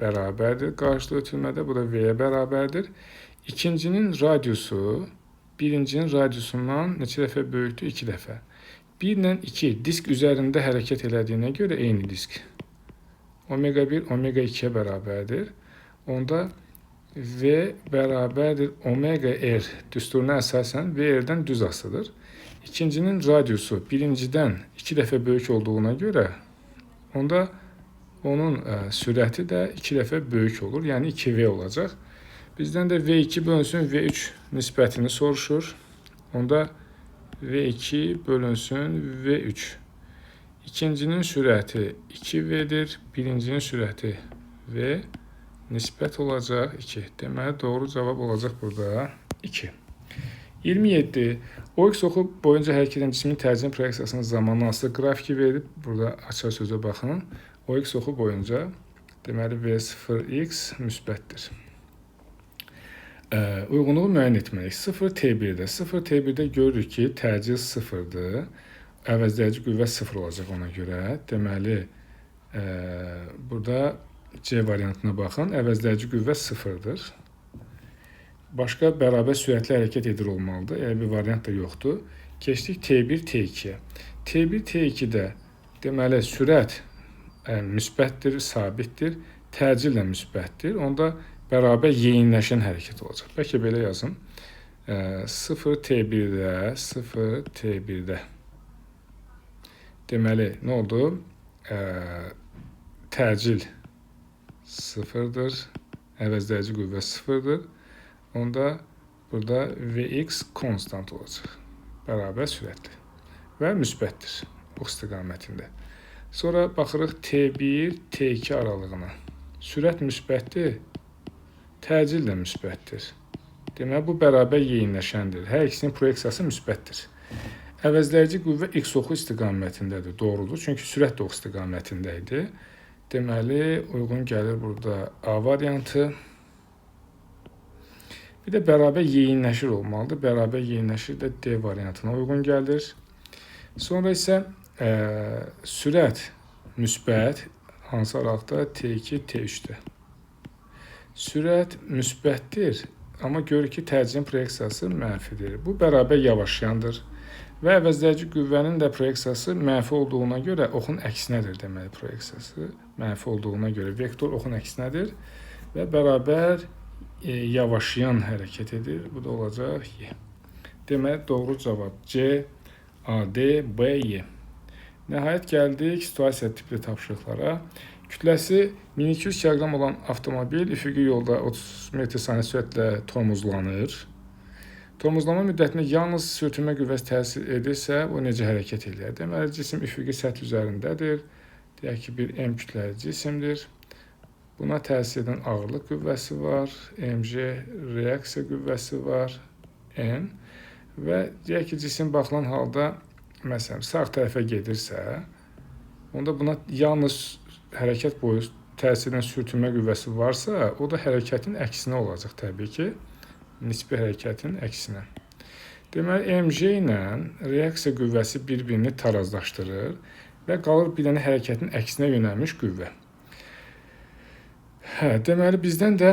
bərabərdir qayışlı ötürmədə. Bu da V-yə bərabərdir. İkincinin radiusu birincinin radiusundan neçə dəfə böyükdür? 2 dəfə. 1 ilə 2 disk üzərində hərəkət elədiyinə görə eyni disk. Omega 1 omega 2-yə bərabərdir. Onda V bərabərdir omega R düsturuna əsasən V R-dən düz asılıdır. İkincinin radiusu birincidən 2 dəfə böyük olduğuna görə onda onun sürəti də 2 dəfə böyük olur. Yəni 2V olacaq. Bizdən də V2 bölünsün V3 nisbətini soruşur. Onda V2 bölünsün V3. İkincinin sürəti 2V'dir. Birincinin sürəti V. Nisbət olacaq 2. Deməli, doğru cavab olacaq burada 2. 27. OX oxu boyunca hərəkət edən cismin təcili proyeksiyasının zamanı asılı qrafiki verilib. Burada açar sözə baxın. OX oxu boyunca deməli V0x müsbətdir. Uyğunluğu müəyyən etməliyik. 0T1-də. 0T1-də görürük ki, təcil 0-dır. Əvəzləyici qüvvə 0 olacaq ona görə. Deməli, burada C variantına baxın. Əvəzləyici qüvvə 0-dır. Başqa bərabər sürətli hərəkət edir olmalıdır. Elə bir variant da yoxdur. Keçdik T1, T2-yə. T1, T2-də deməli sürət müsbətdir, sabitdir. Təcil də müsbətdir. Onda bərabər yeyinləşən hərəkət olacaq. Bəlkə belə yazın. 0T1-də, 0T1-də. Deməli, nə oldu? Təcil 0-dır. Əvəzləyici qüvvə 0-dır. Onda burada Vx konstant olacaq. Bərabər sürətli. Və müsbətdir. O istiqamətində. Sonra baxırıq T1, T2 aralığına. Sürət müsbətdir. Təcil də müsbətdir. Deməli, bu bərabər yeyinləşəndir. Hər ikisinin proyeksiyası müsbətdir. Əvəzləyici qüvvə x oxu istiqamətindədir. Doğrudur. Çünki sürət də ox istiqamətində idi. Deməli, uyğun gəlir burada A variantı. Bir də bərabər yeyinləşir olmalıdır. Bərabər yeyinləşir də D variantına uyğun gəlir. Sonra isə sürət müsbət hansı araqda? T2, T3-də. Sürət müsbətdir, amma görür ki, təcilin proyeksiyası mənfidir. Bu bərabər yavaşlayandır. Və əvəzləyici qüvvənin də proyeksiyası mənfi olduğuna görə oxun əksinədir deməli proyeksiyası. Mənfi olduğuna görə vektor oxun əksinədir və bərabər yavaşlayan hərəkət edir. Bu da olacaq Y. Deməli, doğru cavab C, A, D, B, Y. Nəhayət gəldik situasiya tipli tapşırıqlara. Kütləsi 1200 kq olan avtomobil üfüqi yolda 30 metr/saniyə sürətlə tormozlanır. Tormozlama müddətində yalnız sürtünmə qüvvəsi təsir edirsə, o necə hərəkət edir? Deməli, cisim üfüqi səth üzərindədir. Deyək ki, bir M kütləli cisimdir. Buna təsir edən ağırlıq qüvvəsi var, mg reaksiya qüvvəsi var, N və deyək ki, cisim baxılan halda məsələn sağ tərəfə gedirsə, onda buna yalnız hərəkət boyu təsir edən sürtünmə qüvvəsi varsa, o da hərəkətin əksinə olacaq təbii ki, nisbi hərəkətin əksinə. Deməli, mg ilə reaksiya qüvvəsi bir-birini tarazlaşdırır və qalır bir dənə hərəkətin əksinə yönəlmiş qüvvə. Deməli, bizdən də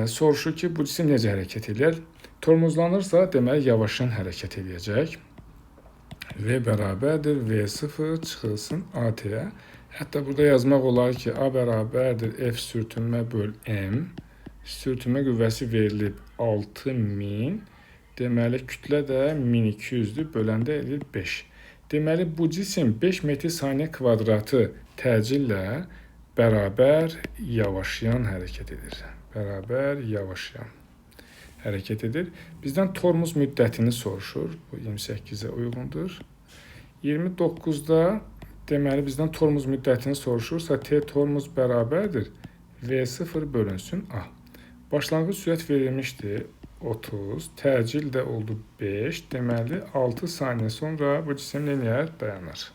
soruşur ki, bu cisim necə hərəkət edir? Tormozlanırsa, deməli, yavaşın hərəkət edəcək. V bərabərdir V0 çıxılsın AT-yə. Hətta burada yazmaq olar ki, A bərabərdir F sürtünmə böl M. Sürtünmə qüvvəsi verilib 6000. Deməli, kütlə də 1200-dür. Böləndə edir 5. Deməli, bu cisim 5 metr/saniyə kvadratı təcillə bərabər yavaşlayan hərəkət edir. Bərabər yavaşlayan hərəkət edir. Bizdən tormuz müddətini soruşur. Bu 28-ə uyğundur. 29-da deməli bizdən tormuz müddətini soruşursa T tormuz bərabərdir V0 bölünsün A. Başlanğıc sürət verilmişdir 30, təcil də oldu 5. Deməli 6 saniyə sonra bu cisim nəyə dayanır?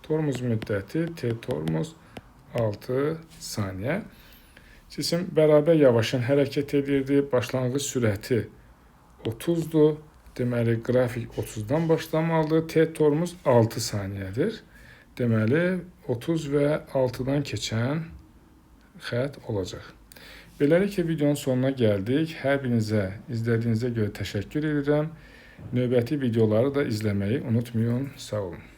Tormuz müddəti T tormuz 6 saniyə. Cisim bərabər yavaşın hərəkət edirdi. Başlanğıc sürəti 30-dur. Deməli, qrafik 30-dan başlamalıdır. T tormuz 6 saniyədir. Deməli, 30 və 6-dan keçən xətt olacaq. Beləliklə, videonun sonuna gəldik. Hər birinizə izlədiyinizə görə təşəkkür edirəm. Növbəti videoları da izləməyi unutmayın. Sağ olun.